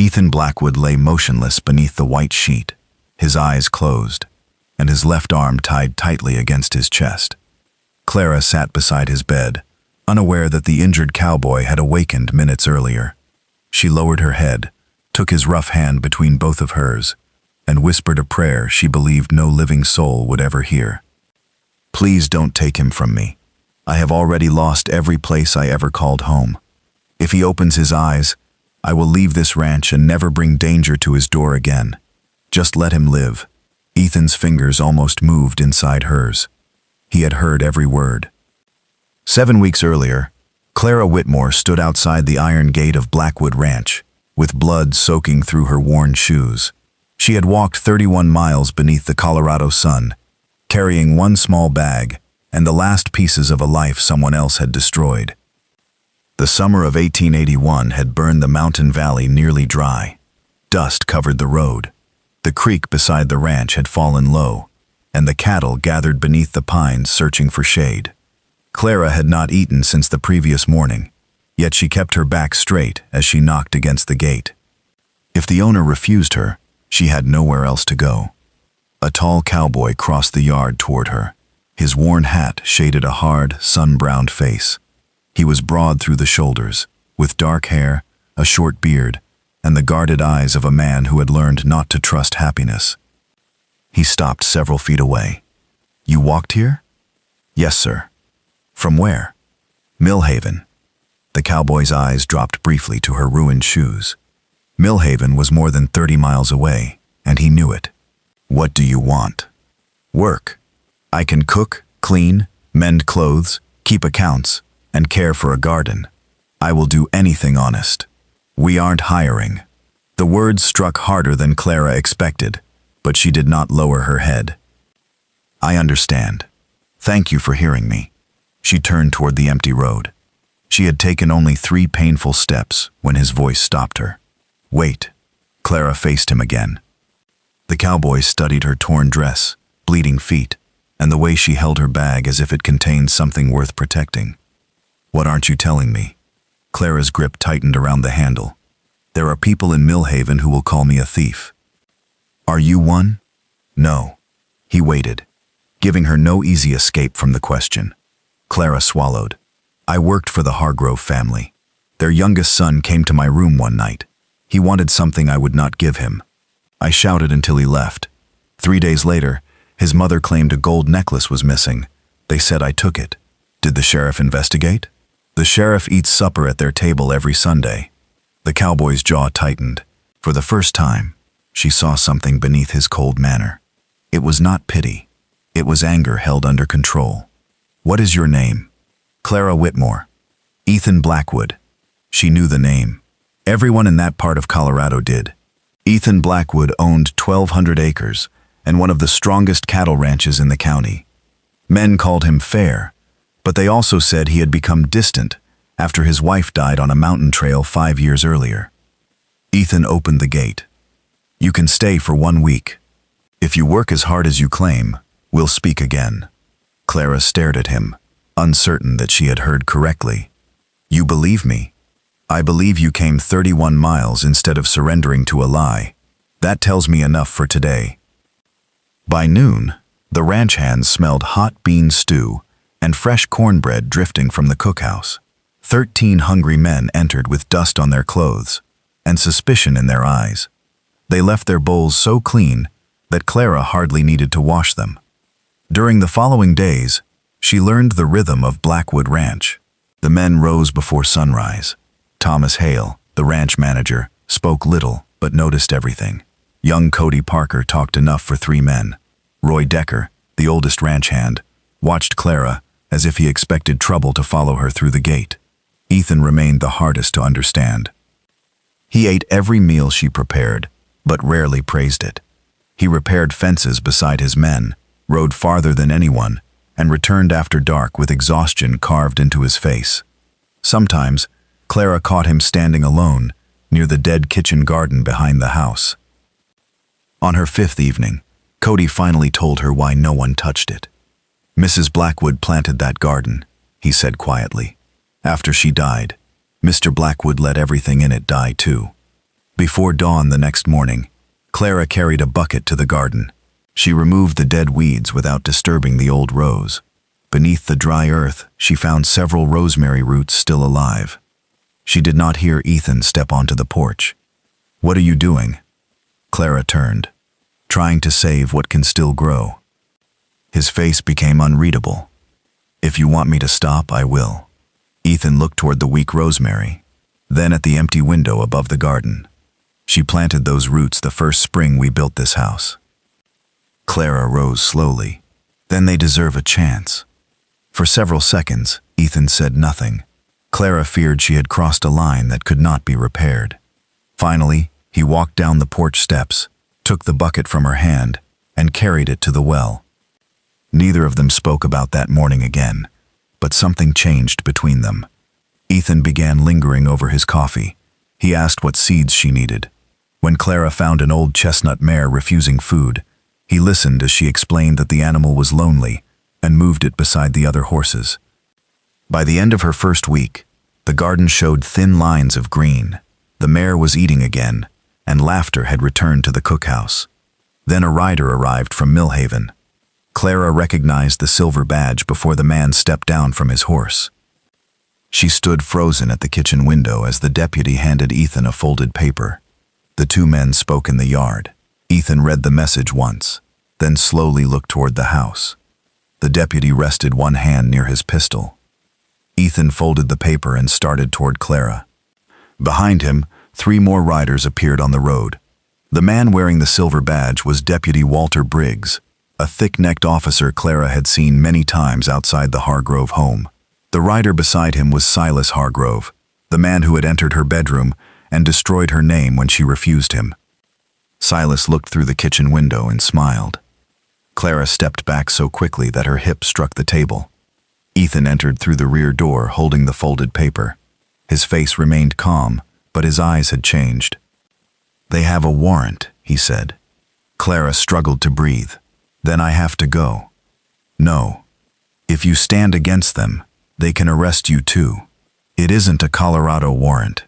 Ethan Blackwood lay motionless beneath the white sheet, his eyes closed, and his left arm tied tightly against his chest. Clara sat beside his bed, unaware that the injured cowboy had awakened minutes earlier. She lowered her head, took his rough hand between both of hers, and whispered a prayer she believed no living soul would ever hear. "Please don't take him from me. I have already lost every place I ever called home. If he opens his eyes, I will leave this ranch and never bring danger to his door again. Just let him live." Ethan's fingers almost moved inside hers. He had heard every word. 7 weeks earlier, Clara Whitmore stood outside the iron gate of Blackwood Ranch, with blood soaking through her worn shoes. She had walked 31 miles beneath the Colorado sun, carrying one small bag and the last pieces of a life someone else had destroyed. The summer of 1881 had burned the mountain valley nearly dry. Dust covered the road. The creek beside the ranch had fallen low, and the cattle gathered beneath the pines searching for shade. Clara had not eaten since the previous morning, yet she kept her back straight as she knocked against the gate. If the owner refused her, she had nowhere else to go. A tall cowboy crossed the yard toward her. His worn hat shaded a hard, sun-browned face. He was broad through the shoulders, with dark hair, a short beard, and the guarded eyes of a man who had learned not to trust happiness. He stopped several feet away. "You walked here?" "Yes, sir." "From where?" "Millhaven." The cowboy's eyes dropped briefly to her ruined shoes. Millhaven was more than 30 miles away, and he knew it. "What do you want?" "Work. I can cook, clean, mend clothes, keep accounts, and care for a garden. I will do anything honest. We aren't hiring." The words struck harder than Clara expected, but she did not lower her head. "I understand. Thank you for hearing me." She turned toward the empty road. She had taken only 3 painful steps when his voice stopped her. "Wait." Clara faced him again. The cowboy studied her torn dress, bleeding feet, and the way she held her bag as if it contained something worth protecting. "What aren't you telling me?" Clara's grip tightened around the handle. "There are people in Millhaven who will call me a thief." "Are you one?" "No." He waited, giving her no easy escape from the question. Clara swallowed. "I worked for the Hargrove family. Their youngest son came to my room one night. He wanted something I would not give him. I shouted until he left. 3 days later, his mother claimed a gold necklace was missing. They said I took it. Did the sheriff investigate?" "The sheriff eats supper at their table every Sunday." The cowboy's jaw tightened. For the first time, she saw something beneath his cold manner. It was not pity. It was anger held under control. "What is your name?" "Clara Whitmore." "Ethan Blackwood." She knew the name. Everyone in that part of Colorado did. Ethan Blackwood owned 1,200 acres and one of the strongest cattle ranches in the county. Men called him fair, but they also said he had become distant after his wife died on a mountain trail 5 years earlier. Ethan opened the gate. "You can stay for 1 week. If you work as hard as you claim, we'll speak again." Clara stared at him, uncertain that she had heard correctly. "You believe me?" "I believe you came 31 miles instead of surrendering to a lie. That tells me enough for today." By noon, the ranch hands smelled hot bean stew and fresh cornbread drifting from the cookhouse. 13 hungry men entered with dust on their clothes and suspicion in their eyes. They left their bowls so clean that Clara hardly needed to wash them. During the following days, she learned the rhythm of Blackwood Ranch. The men rose before sunrise. Thomas Hale, the ranch manager, spoke little but noticed everything. Young Cody Parker talked enough for 3 men. Roy Decker, the oldest ranch hand, watched Clara as if he expected trouble to follow her through the gate. Ethan remained the hardest to understand. He ate every meal she prepared, but rarely praised it. He repaired fences beside his men, rode farther than anyone, and returned after dark with exhaustion carved into his face. Sometimes, Clara caught him standing alone near the dead kitchen garden behind the house. On her 5th evening, Cody finally told her why no one touched it. "Mrs. Blackwood planted that garden," he said quietly. "After she died, Mr. Blackwood let everything in it die too. Before dawn the next morning, Clara carried a bucket to the garden. She removed the dead weeds without disturbing the old rose. Beneath the dry earth, she found several rosemary roots still alive. She did not hear Ethan step onto the porch. "What are you doing?" Clara turned, trying to save what can still grow. His face became unreadable. "If you want me to stop, I will." Ethan looked toward the weak rosemary, then at the empty window above the garden. "She planted those roots the first spring we built this house." Clara rose slowly. "Then they deserve a chance." For several seconds, Ethan said nothing. Clara feared she had crossed a line that could not be repaired. Finally, he walked down the porch steps, took the bucket from her hand, and carried it to the well. Neither of them spoke about that morning again, but something changed between them. Ethan began lingering over his coffee. He asked what seeds she needed. When Clara found an old chestnut mare refusing food, he listened as she explained that the animal was lonely and moved it beside the other horses. By the end of her first week, the garden showed thin lines of green. The mare was eating again, and laughter had returned to the cookhouse. Then a rider arrived from Millhaven. Clara recognized the silver badge before the man stepped down from his horse. She stood frozen at the kitchen window as the deputy handed Ethan a folded paper. The two men spoke in the yard. Ethan read the message once, then slowly looked toward the house. The deputy rested one hand near his pistol. Ethan folded the paper and started toward Clara. Behind him, 3 more riders appeared on the road. The man wearing the silver badge was Deputy Walter Briggs, a thick-necked officer Clara had seen many times outside the Hargrove home. The rider beside him was Silas Hargrove, the man who had entered her bedroom and destroyed her name when she refused him. Silas looked through the kitchen window and smiled. Clara stepped back so quickly that her hip struck the table. Ethan entered through the rear door holding the folded paper. His face remained calm, but his eyes had changed. "They have a warrant," he said. Clara struggled to breathe. "Then I have to go." "No. If you stand against them, they can arrest you too. It isn't a Colorado warrant.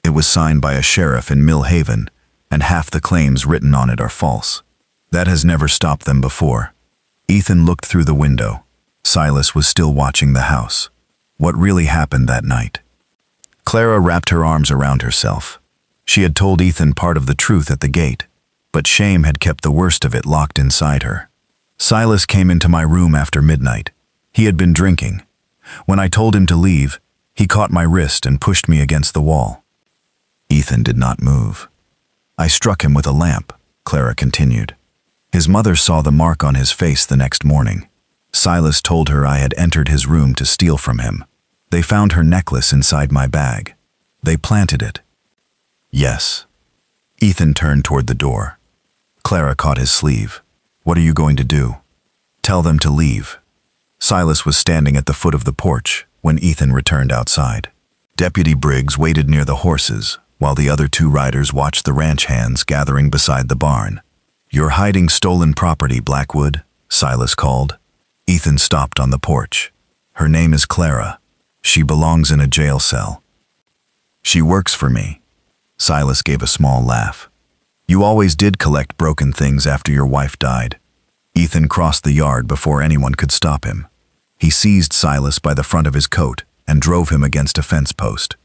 It was signed by a sheriff in Millhaven, and half the claims written on it are false. That has never stopped them before." Ethan looked through the window. Silas was still watching the house. What really happened that night? Clara wrapped her arms around herself. She had told Ethan part of the truth at the gate, but shame had kept the worst of it locked inside her. "Silas came into my room after midnight. He had been drinking. When I told him to leave, he caught my wrist and pushed me against the wall." Ethan did not move. "I struck him with a lamp," Clara continued. "His mother saw the mark on his face the next morning. Silas told her I had entered his room to steal from him. They found her necklace inside my bag. They planted it." "Yes." Ethan turned toward the door. Clara caught his sleeve. "What are you going to do?" "Tell them to leave." Silas was standing at the foot of the porch when Ethan returned outside. Deputy Briggs waited near the horses, while the other 2 riders watched the ranch hands gathering beside the barn. "You're hiding stolen property, Blackwood," Silas called. Ethan stopped on the porch. "Her name is Clara. She belongs in a jail cell." "She works for me." Silas gave a small laugh. "You always did collect broken things after your wife died." Ethan crossed the yard before anyone could stop him. He seized Silas by the front of his coat and drove him against a fence post.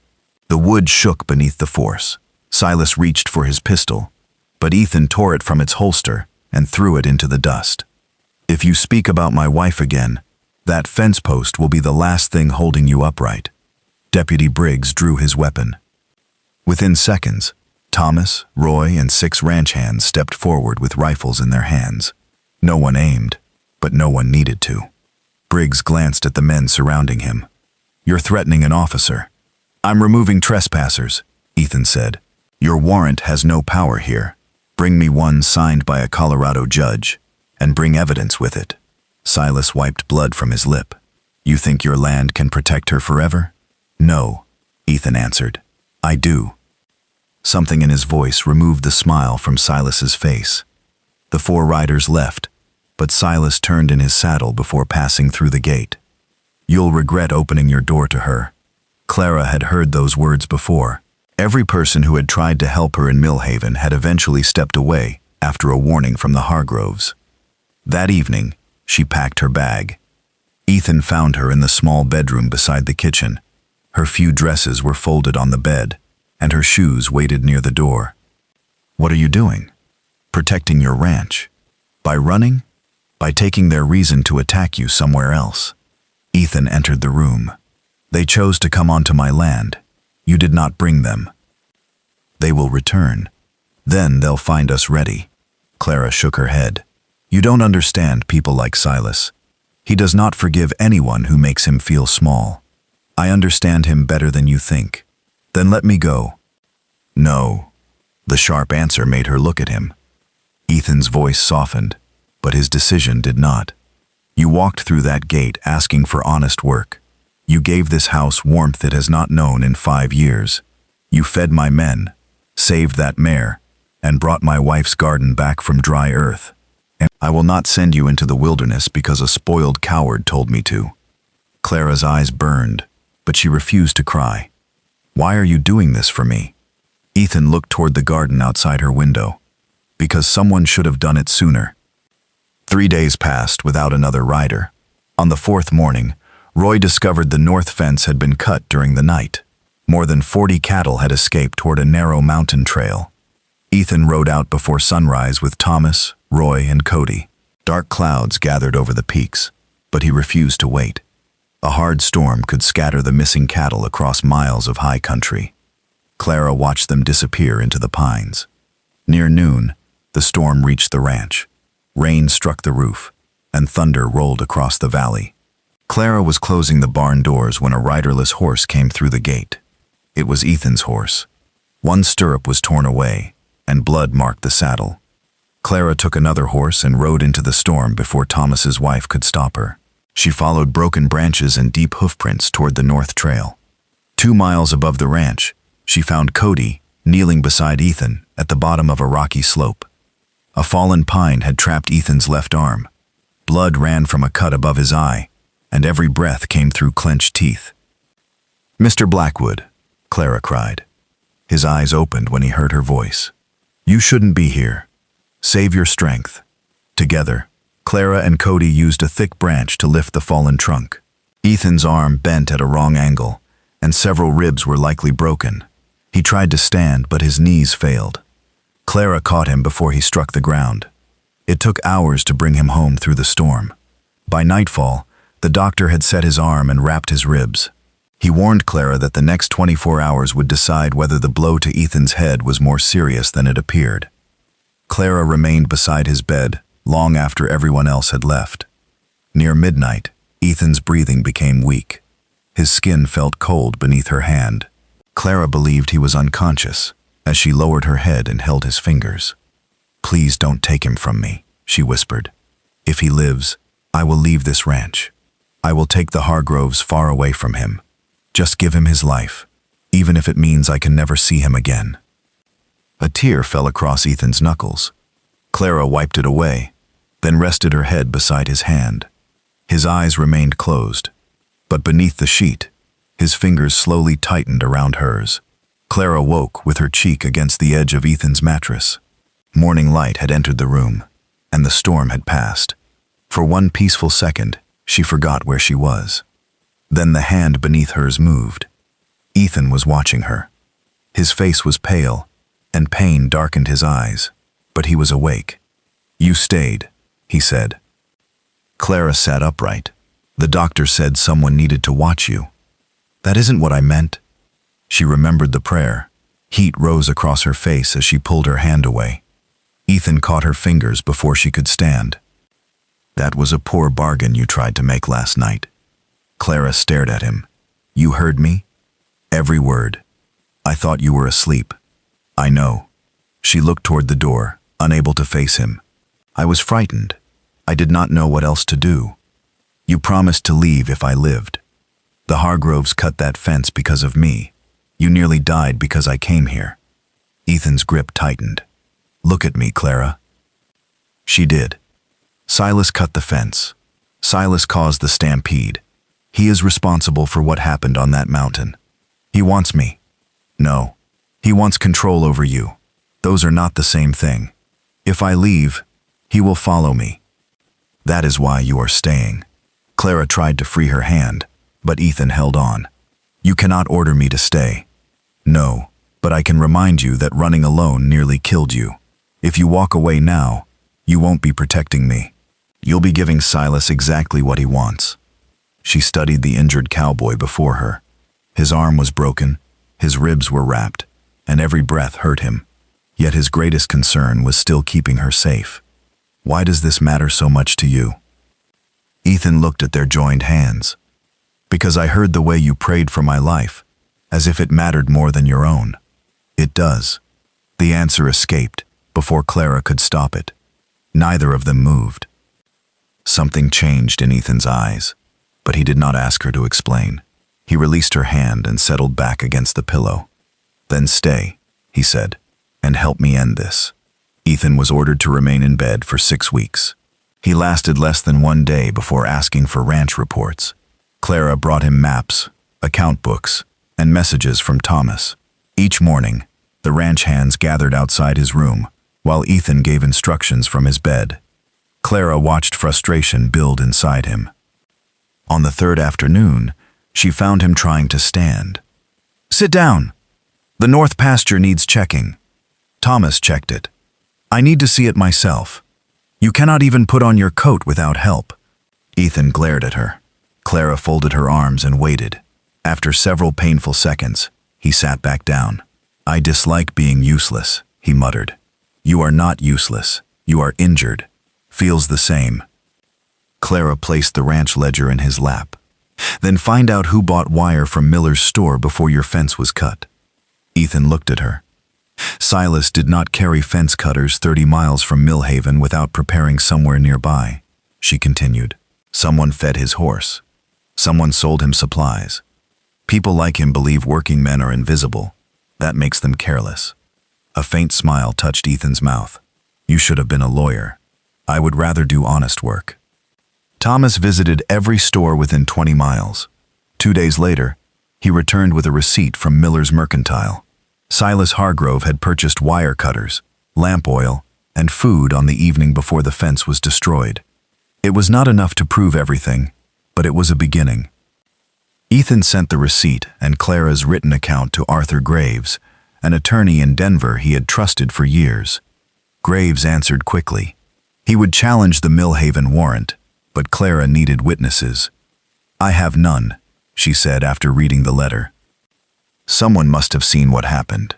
The wood shook beneath the force. Silas reached for his pistol, but Ethan tore it from its holster and threw it into the dust. "If you speak about my wife again, that fence post will be the last thing holding you upright." Deputy Briggs drew his weapon. Within seconds, Thomas, Roy, and 6 ranch hands stepped forward with rifles in their hands. No one aimed, but no one needed to. Briggs glanced at the men surrounding him. "You're threatening an officer." "I'm removing trespassers," Ethan said. "Your warrant has no power here. Bring me one signed by a Colorado judge, and bring evidence with it." Silas wiped blood from his lip. "You think your land can protect her forever?" "No," Ethan answered. "I do." Something in his voice removed the smile from Silas's face. The 4 riders left, but Silas turned in his saddle before passing through the gate. "You'll regret opening your door to her." Clara had heard those words before. Every person who had tried to help her in Millhaven had eventually stepped away after a warning from the Hargroves. That evening, she packed her bag. Ethan found her in the small bedroom beside the kitchen. Her few dresses were folded on the bed, and her shoes waited near the door. "What are you doing?" "Protecting your ranch." "By running?" "By taking their reason to attack you somewhere else." Ethan entered the room. "They chose to come onto my land. You did not bring them. They will return. Then they'll find us ready." Clara shook her head. "You don't understand people like Silas. He does not forgive anyone who makes him feel small. I understand him better than you think. Then let me go." "No." The sharp answer made her look at him. Ethan's voice softened, but his decision did not. "You walked through that gate asking for honest work. You gave this house warmth it has not known in 5 years. You fed my men, saved that mare, and brought my wife's garden back from dry earth. And I will not send you into the wilderness because a spoiled coward told me to." Clara's eyes burned, but she refused to cry. "Why are you doing this for me?" Ethan looked toward the garden outside her window. "Because someone should have done it sooner." 3 days passed without another rider. On the 4th morning, Roy discovered the north fence had been cut during the night. More than 40 cattle had escaped toward a narrow mountain trail. Ethan rode out before sunrise with Thomas, Roy, and Cody. Dark clouds gathered over the peaks, but he refused to wait. A hard storm could scatter the missing cattle across miles of high country. Clara watched them disappear into the pines. Near noon, the storm reached the ranch. Rain struck the roof, and thunder rolled across the valley. Clara was closing the barn doors when a riderless horse came through the gate. It was Ethan's horse. One stirrup was torn away, and blood marked the saddle. Clara took another horse and rode into the storm before Thomas's wife could stop her. She followed broken branches and deep hoofprints toward the north trail. 2 miles above the ranch, she found Cody kneeling beside Ethan at the bottom of a rocky slope. A fallen pine had trapped Ethan's left arm. Blood ran from a cut above his eye, and every breath came through clenched teeth. "Mr. Blackwood," Clara cried. His eyes opened when he heard her voice. "You shouldn't be here. Save your strength." Together, Clara and Cody used a thick branch to lift the fallen trunk. Ethan's arm bent at a wrong angle, and several ribs were likely broken. He tried to stand, but his knees failed. Clara caught him before he struck the ground. It took hours to bring him home through the storm. By nightfall, the doctor had set his arm and wrapped his ribs. He warned Clara that the next 24 hours would decide whether the blow to Ethan's head was more serious than it appeared. Clara remained beside his bed long after everyone else had left. Near midnight, Ethan's breathing became weak. His skin felt cold beneath her hand. Clara believed he was unconscious as she lowered her head and held his fingers. "Please don't take him from me," she whispered. "If he lives, I will leave this ranch. I will take the Hargroves far away from him. Just give him his life, even if it means I can never see him again." A tear fell across Ethan's knuckles. Clara wiped it away, then rested her head beside his hand. His eyes remained closed, but beneath the sheet, his fingers slowly tightened around hers. Clara woke with her cheek against the edge of Ethan's mattress. Morning light had entered the room, and the storm had passed. For one peaceful second, she forgot where she was. Then the hand beneath hers moved. Ethan was watching her. His face was pale, and pain darkened his eyes, but he was awake. "You stayed," he said. Clara sat upright. "The doctor said someone needed to watch you." "That isn't what I meant." She remembered the prayer. Heat rose across her face as she pulled her hand away. Ethan caught her fingers before she could stand. "That was a poor bargain you tried to make last night." Clara stared at him. "You heard me? Every word. I thought you were asleep." "I know." She looked toward the door, unable to face him. "I was frightened. I did not know what else to do. You promised to leave if I lived. The Hargroves cut that fence because of me. You nearly died because I came here." Ethan's grip tightened. "Look at me, Clara." She did. Silas cut the fence. Silas caused the stampede. He is responsible for what happened on that mountain. He wants me. No, He wants control over you. Those are not the same thing. If I leave, he will follow me. That is why you are staying." Clara tried to free her hand, but Ethan held on. "You cannot order me to stay." "No, but I can remind you that running alone nearly killed you. If you walk away now, you won't be protecting me. You'll be giving Silas exactly what he wants." She studied the injured cowboy before her. His arm was broken, his ribs were wrapped, and every breath hurt him. Yet his greatest concern was still keeping her safe. "Why does this matter so much to you?" Ethan looked at their joined hands. "Because I heard the way you prayed for my life, as if it mattered more than your own." "It does." The answer escaped before Clara could stop it. Neither of them moved. Something changed in Ethan's eyes, but he did not ask her to explain. He released her hand and settled back against the pillow. "Then stay," he said, "and help me end this." Ethan was ordered to remain in bed for 6 weeks. He lasted less than 1 day before asking for ranch reports. Clara brought him maps, account books, and messages from Thomas. Each morning, the ranch hands gathered outside his room, while Ethan gave instructions from his bed. Clara watched frustration build inside him. On the 3rd afternoon, she found him trying to stand. "Sit down. The north pasture needs checking." Thomas checked it. "I need to see it myself. You cannot even put on your coat without help." Ethan glared at her. Clara folded her arms and waited. After several painful seconds, he sat back down. "I dislike being useless," he muttered. "You are not useless. You are injured. Feels the same." Clara placed the ranch ledger in his lap. "Then find out who bought wire from Miller's store before your fence was cut." Ethan looked at her. "Silas did not carry fence cutters 30 miles from Millhaven without preparing somewhere nearby," she continued. "Someone fed his horse. Someone sold him supplies. People like him believe working men are invisible. That makes them careless." A faint smile touched Ethan's mouth. "You should have been a lawyer. I would rather do honest work." Thomas visited every store within 20 miles. 2 days later, he returned with a receipt from Miller's Mercantile. Silas Hargrove had purchased wire cutters, lamp oil, and food on the evening before the fence was destroyed. It was not enough to prove everything, but it was a beginning. Ethan sent the receipt and Clara's written account to Arthur Graves, an attorney in Denver he had trusted for years. Graves answered quickly. He would challenge the Millhaven warrant, but Clara needed witnesses. "I have none," she said after reading the letter. Someone must have seen what happened.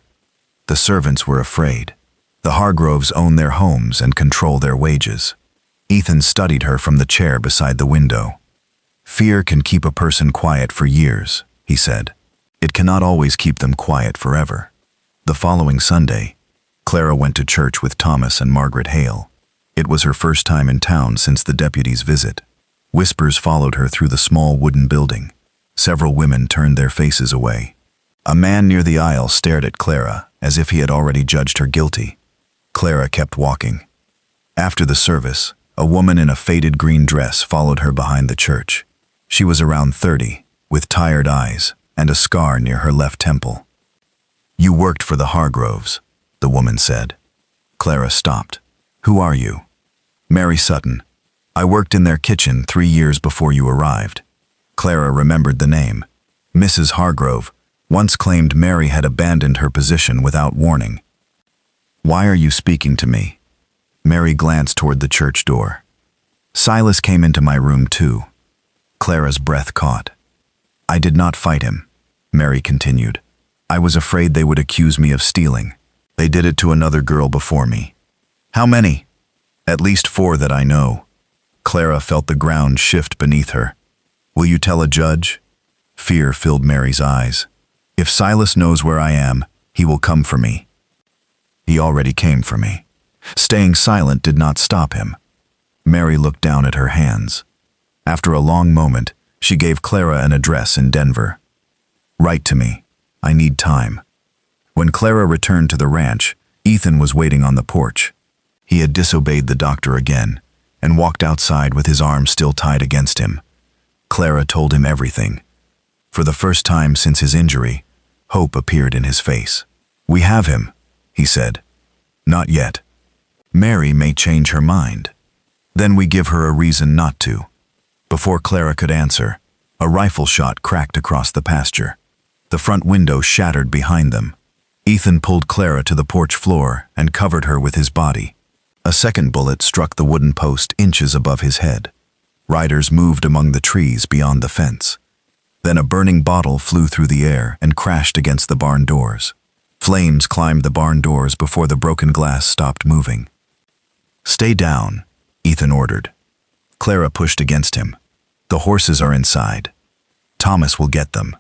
The servants were afraid. The Hargroves own their homes and control their wages. Ethan studied her from the chair beside the window. "Fear can keep a person quiet for years," he said. "It cannot always keep them quiet forever." The following Sunday, Clara went to church with Thomas and Margaret Hale. It was her first time in town since the deputy's visit. Whispers followed her through the small wooden building. Several women turned their faces away. A man near the aisle stared at Clara as if he had already judged her guilty. Clara kept walking. After the service, a woman in a faded green dress followed her behind the church. She was around 30, with tired eyes and a scar near her left temple. "You worked for the Hargroves," the woman said. Clara stopped. "Who are you?" "Mary Sutton. I worked in their kitchen 3 years before you arrived." Clara remembered the name. Mrs. Hargrove once claimed Mary had abandoned her position without warning. "Why are you speaking to me?" Mary glanced toward the church door. "Silas came into my room too." Clara's breath caught. "I did not fight him," Mary continued. "I was afraid they would accuse me of stealing. They did it to another girl before me." "How many?" "At least 4 that I know." Clara felt the ground shift beneath her. "Will you tell a judge?" Fear filled Mary's eyes. "If Silas knows where I am, he will come for me." He already came for me. Staying silent did not stop him. Mary looked down at her hands. After a long moment, she gave Clara an address in Denver. "Write to me. I need time." When Clara returned to the ranch, Ethan was waiting on the porch. He had disobeyed the doctor again and walked outside with his arm still tied against him. Clara told him everything. For the first time since his injury, hope appeared in his face. "We have him," he said. "Not yet. Mary may change her mind. Then we give her a reason not to." Before Clara could answer, a rifle shot cracked across the pasture. The front window shattered behind them. Ethan pulled Clara to the porch floor and covered her with his body. A second bullet struck the wooden post inches above his head. Riders moved among the trees beyond the fence. Then a burning bottle flew through the air and crashed against the barn doors. Flames climbed the barn doors before the broken glass stopped moving. "Stay down," Ethan ordered. Clara pushed against him. "The horses are inside. Thomas will get them."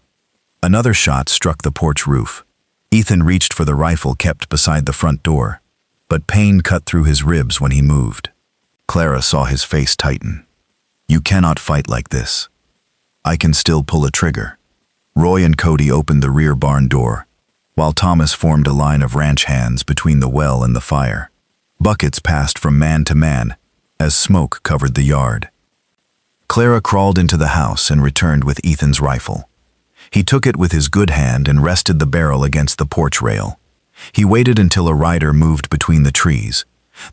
Another shot struck the porch roof. Ethan reached for the rifle kept beside the front door, but pain cut through his ribs when he moved. Clara saw his face tighten. "You cannot fight like this. I can still pull a trigger." Roy and Cody opened the rear barn door, while Thomas formed a line of ranch hands between the well and the fire. Buckets passed from man to man as smoke covered the yard. Clara crawled into the house and returned with Ethan's rifle. He took it with his good hand and rested the barrel against the porch rail. He waited until a rider moved between the trees,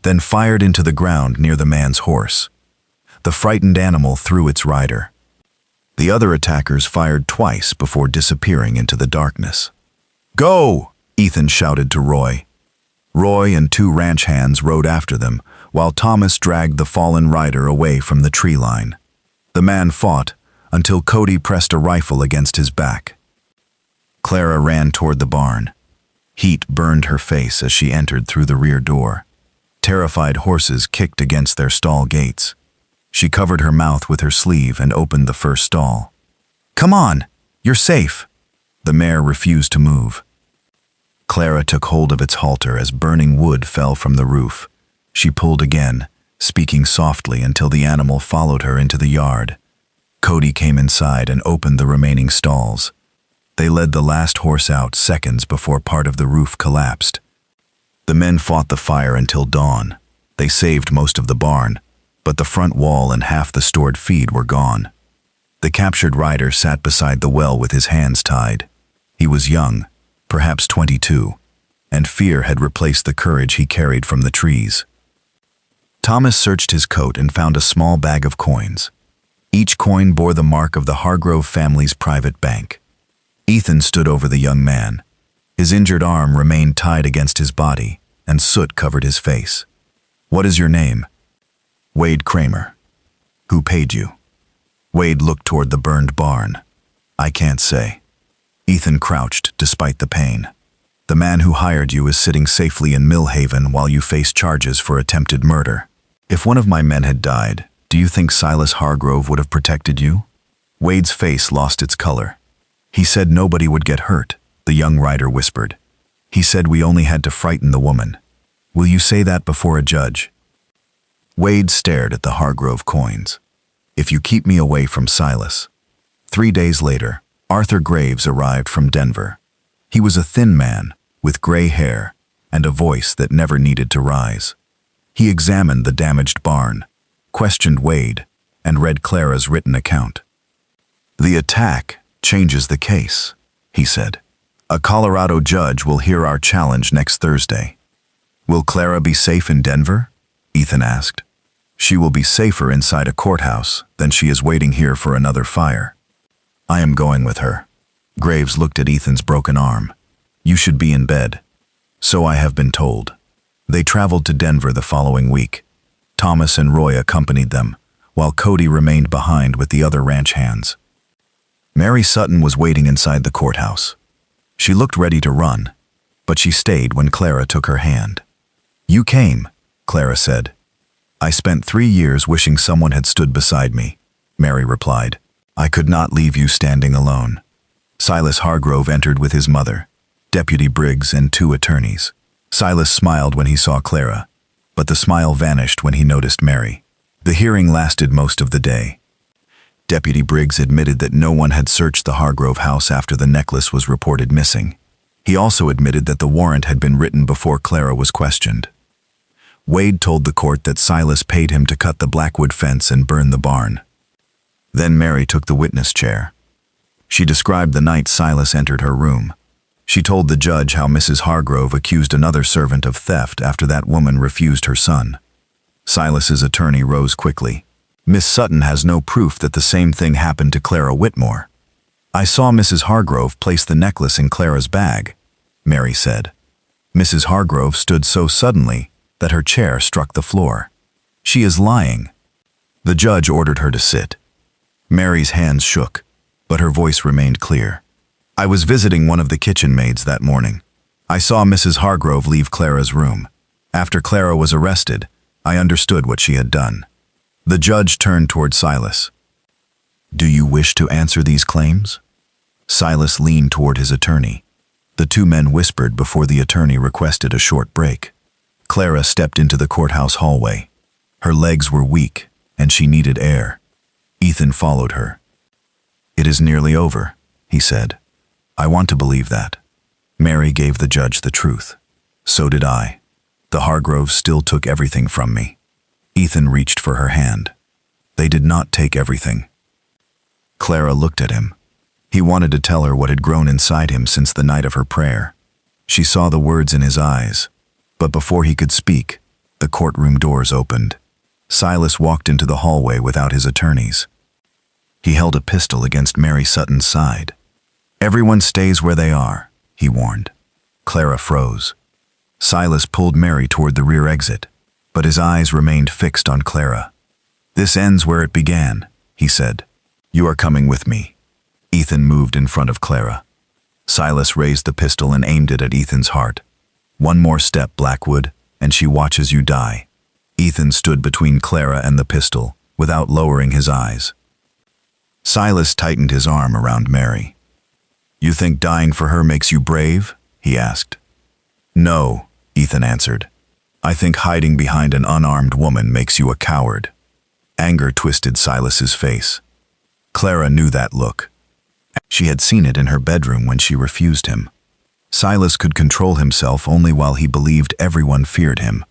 then fired into the ground near the man's horse. The frightened animal threw its rider. The other attackers fired twice before disappearing into the darkness. "Go!" Ethan shouted to Roy. Roy and 2 ranch hands rode after them, while Thomas dragged the fallen rider away from the tree line. The man fought until Cody pressed a rifle against his back. Clara ran toward the barn. Heat burned her face as she entered through the rear door. Terrified horses kicked against their stall gates. She covered her mouth with her sleeve and opened the first stall. "Come on, you're safe." The mare refused to move. Clara took hold of its halter as burning wood fell from the roof. She pulled again, speaking softly until the animal followed her into the yard. Cody came inside and opened the remaining stalls. They led the last horse out seconds before part of the roof collapsed. The men fought the fire until dawn. They saved most of the barn, but the front wall and half the stored feed were gone. The captured rider sat beside the well with his hands tied. He was young, perhaps 22, and fear had replaced the courage he carried from the trees. Thomas searched his coat and found a small bag of coins. Each coin bore the mark of the Hargrove family's private bank. Ethan stood over the young man. His injured arm remained tied against his body, and soot covered his face. "What is your name?" "Wade Kramer." "Who paid you?" Wade looked toward the burned barn. "I can't say." Ethan crouched despite the pain. "The man who hired you is sitting safely in Millhaven while you face charges for attempted murder. If one of my men had died, do you think Silas Hargrove would have protected you?" Wade's face lost its color. "He said nobody would get hurt," the young rider whispered. "He said we only had to frighten the woman. Will you say that before a judge?" Wade stared at the Hargrove coins. "If you keep me away from Silas." 3 days later, Arthur Graves arrived from Denver. He was a thin man with gray hair and a voice that never needed to rise. He examined the damaged barn, questioned Wade, and read Clara's written account. "The attack changes the case," he said. "A Colorado judge will hear our challenge next Thursday." "Will Clara be safe in Denver?" Ethan asked. "She will be safer inside a courthouse than she is waiting here for another fire. I am going with her." Graves looked at Ethan's broken arm. "You should be in bed." "So I have been told." They traveled to Denver the following week. Thomas and Roy accompanied them, while Cody remained behind with the other ranch hands. Mary Sutton was waiting inside the courthouse. She looked ready to run, but she stayed when Clara took her hand. "You came," Clara said. "I spent 3 years wishing someone had stood beside me," Mary replied. "I could not leave you standing alone." Silas Hargrove entered with his mother, Deputy Briggs, and 2 attorneys. Silas smiled when he saw Clara, but the smile vanished when he noticed Mary. The hearing lasted most of the day. Deputy Briggs admitted that no one had searched the Hargrove house after the necklace was reported missing. He also admitted that the warrant had been written before Clara was questioned. Wade told the court that Silas paid him to cut the Blackwood fence and burn the barn. Then Mary took the witness chair. She described the night Silas entered her room. She told the judge how Mrs. Hargrove accused another servant of theft after that woman refused her son. Silas's attorney rose quickly. Miss Sutton has no proof that the same thing happened to Clara Whitmore. I saw Mrs. Hargrove place the necklace in Clara's bag, Mary said. Mrs. Hargrove stood so suddenly that her chair struck the floor. She is lying. The judge ordered her to sit. Mary's hands shook, but her voice remained clear. I was visiting one of the kitchen maids that morning. I saw Mrs. Hargrove leave Clara's room. After Clara was arrested, I understood what she had done. The judge turned toward Silas. Do you wish to answer these claims? Silas leaned toward his attorney. The two men whispered before the attorney requested a short break. Clara stepped into the courthouse hallway. Her legs were weak, and she needed air. Ethan followed her. It is nearly over, he said. I want to believe that. Mary gave the judge the truth. So did I. The Hargroves still took everything from me. Ethan reached for her hand. They did not take everything. Clara looked at him. He wanted to tell her what had grown inside him since the night of her prayer. She saw the words in his eyes, but before he could speak, the courtroom doors opened. Silas walked into the hallway without his attorneys. He held a pistol against Mary Sutton's side. Everyone stays where they are, he warned. Clara froze. Silas pulled Mary toward the rear exit, but his eyes remained fixed on Clara. This ends where it began, he said. You are coming with me. Ethan moved in front of Clara. Silas raised the pistol and aimed it at Ethan's heart. One more step, Blackwood, and she watches you die. Ethan stood between Clara and the pistol, without lowering his eyes. Silas tightened his arm around Mary. You think dying for her makes you brave? He asked. No, Ethan answered. I think hiding behind an unarmed woman makes you a coward. Anger twisted Silas's face. Clara knew that look. She had seen it in her bedroom when she refused him. Silas could control himself only while he believed everyone feared him.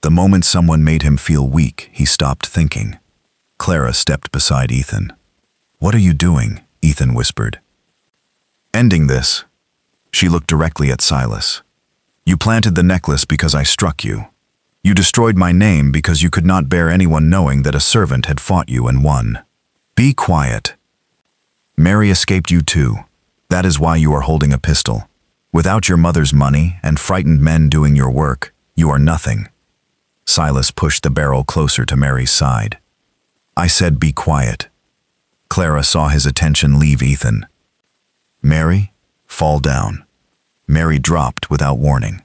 The moment someone made him feel weak, he stopped thinking. Clara stepped beside Ethan. What are you doing? Ethan whispered. Ending this. She looked directly at Silas. You planted the necklace because I struck you. You destroyed my name because you could not bear anyone knowing that a servant had fought you and won. Be quiet. Mary escaped you too. That is why you are holding a pistol. Without your mother's money and frightened men doing your work, you are nothing. Silas pushed the barrel closer to Mary's side. I said be quiet. Clara saw his attention leave Ethan. Mary, fall down. Mary dropped without warning.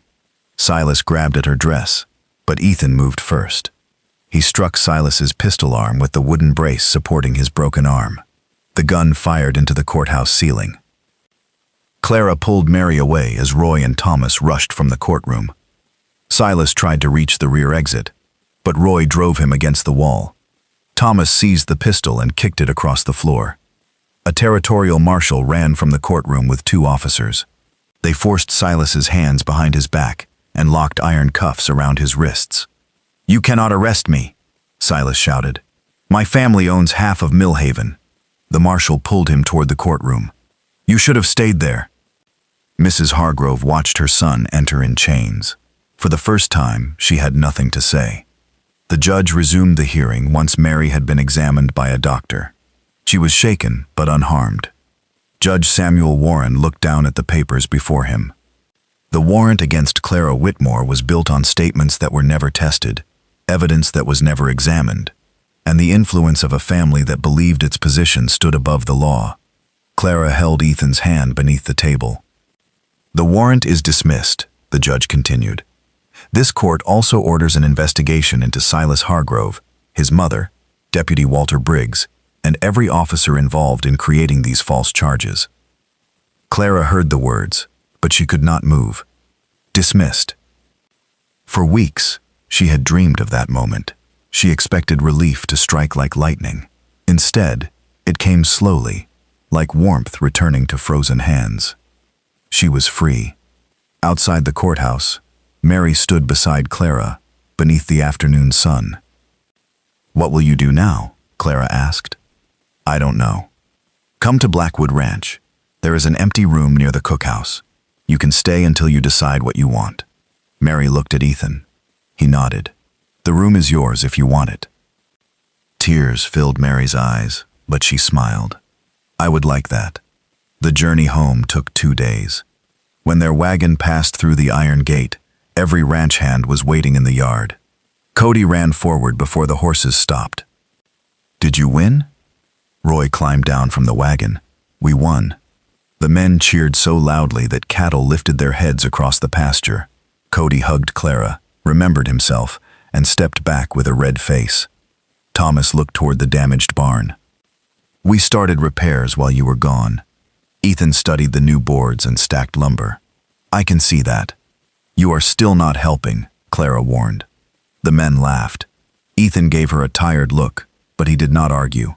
Silas grabbed at her dress, but Ethan moved first. He struck Silas's pistol arm with the wooden brace supporting his broken arm. The gun fired into the courthouse ceiling. Clara pulled Mary away as Roy and Thomas rushed from the courtroom. Silas tried to reach the rear exit, but Roy drove him against the wall. Thomas seized the pistol and kicked it across the floor. A territorial marshal ran from the courtroom with two officers. They forced Silas's hands behind his back and locked iron cuffs around his wrists. You cannot arrest me, Silas shouted. My family owns half of Millhaven. The marshal pulled him toward the courtroom. You should have stayed there. Mrs. Hargrove watched her son enter in chains. For the first time, she had nothing to say. The judge resumed the hearing once Mary had been examined by a doctor. She was shaken but unharmed. Judge Samuel Warren looked down at the papers before him. The warrant against Clara Whitmore was built on statements that were never tested, evidence that was never examined, and the influence of a family that believed its position stood above the law. Clara held Ethan's hand beneath the table. The warrant is dismissed, the judge continued. This court also orders an investigation into Silas Hargrove, his mother, Deputy Walter Briggs, and every officer involved in creating these false charges. Clara heard the words, but she could not move. Dismissed. For weeks, she had dreamed of that moment. She expected relief to strike like lightning. Instead, it came slowly, like warmth returning to frozen hands. She was free. Outside the courthouse, Mary stood beside Clara, beneath the afternoon sun. What will you do now? Clara asked. I don't know. Come to Blackwood Ranch. There is an empty room near the cookhouse. You can stay until you decide what you want. Mary looked at Ethan. He nodded. The room is yours if you want it. Tears filled Mary's eyes, but she smiled. I would like that. The journey home took 2 days. When their wagon passed through the iron gate, every ranch hand was waiting in the yard. Cody ran forward before the horses stopped. Did you win? Roy climbed down from the wagon. We won. The men cheered so loudly that cattle lifted their heads across the pasture. Cody hugged Clara, remembered himself, and stepped back with a red face. Thomas looked toward the damaged barn. We started repairs while you were gone. Ethan studied the new boards and stacked lumber. I can see that. You are still not helping, Clara warned. The men laughed. Ethan gave her a tired look, but he did not argue.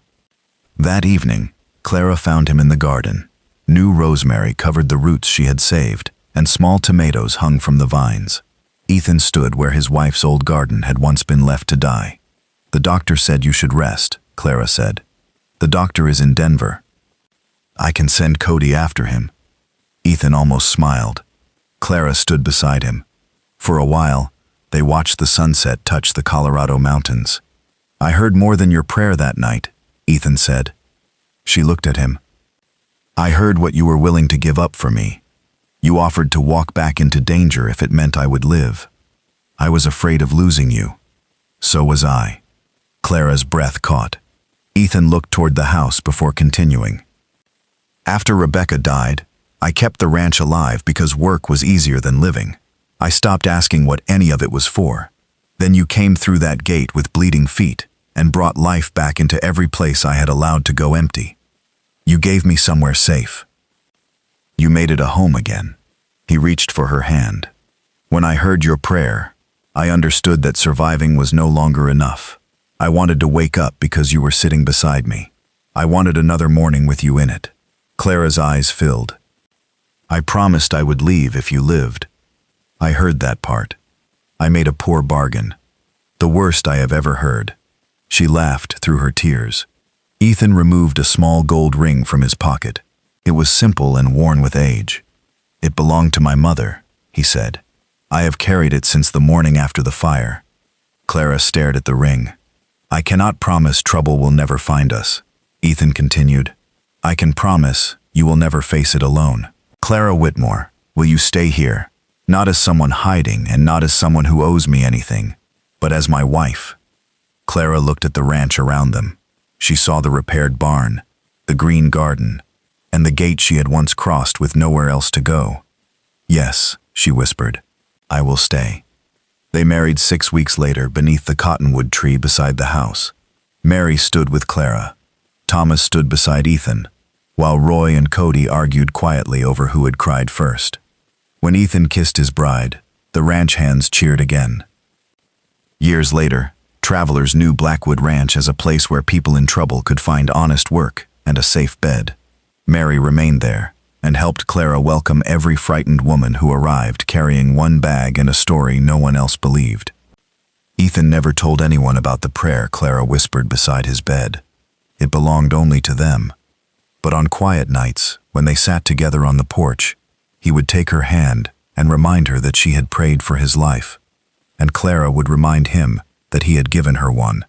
That evening, Clara found him in the garden. New rosemary covered the roots she had saved, and small tomatoes hung from the vines. Ethan stood where his wife's old garden had once been left to die. The doctor said you should rest, Clara said. The doctor is in Denver. I can send Cody after him. Ethan almost smiled. Clara stood beside him. For a while, they watched the sunset touch the Colorado mountains. I heard more than your prayer that night, Ethan said. She looked at him. I heard what you were willing to give up for me. You offered to walk back into danger if it meant I would live. I was afraid of losing you. So was I. Clara's breath caught. Ethan looked toward the house before continuing. After Rebecca died, I kept the ranch alive because work was easier than living. I stopped asking what any of it was for. Then you came through that gate with bleeding feet and brought life back into every place I had allowed to go empty. You gave me somewhere safe. You made it a home again. He reached for her hand. When I heard your prayer, I understood that surviving was no longer enough. I wanted to wake up because you were sitting beside me. I wanted another morning with you in it. Clara's eyes filled. I promised I would leave if you lived. I heard that part. I made a poor bargain. The worst I have ever heard. She laughed through her tears. Ethan removed a small gold ring from his pocket. It was simple and worn with age. It belonged to my mother, he said. I have carried it since the morning after the fire. Clara stared at the ring. I cannot promise trouble will never find us, Ethan continued. I can promise you will never face it alone. Clara Whitmore, will you stay here? Not as someone hiding and not as someone who owes me anything, but as my wife. Clara looked at the ranch around them. She saw the repaired barn, the green garden, and the gate she had once crossed with nowhere else to go. Yes, she whispered, I will stay. They married 6 weeks later beneath the cottonwood tree beside the house. Mary stood with Clara. Thomas stood beside Ethan, while Roy and Cody argued quietly over who had cried first. When Ethan kissed his bride, the ranch hands cheered again. Years later, travelers knew Blackwood Ranch as a place where people in trouble could find honest work and a safe bed. Mary remained there and helped Clara welcome every frightened woman who arrived carrying one bag and a story no one else believed. Ethan never told anyone about the prayer Clara whispered beside his bed. It belonged only to them. But on quiet nights, when they sat together on the porch, he would take her hand and remind her that she had prayed for his life, and Clara would remind him that he had given her one.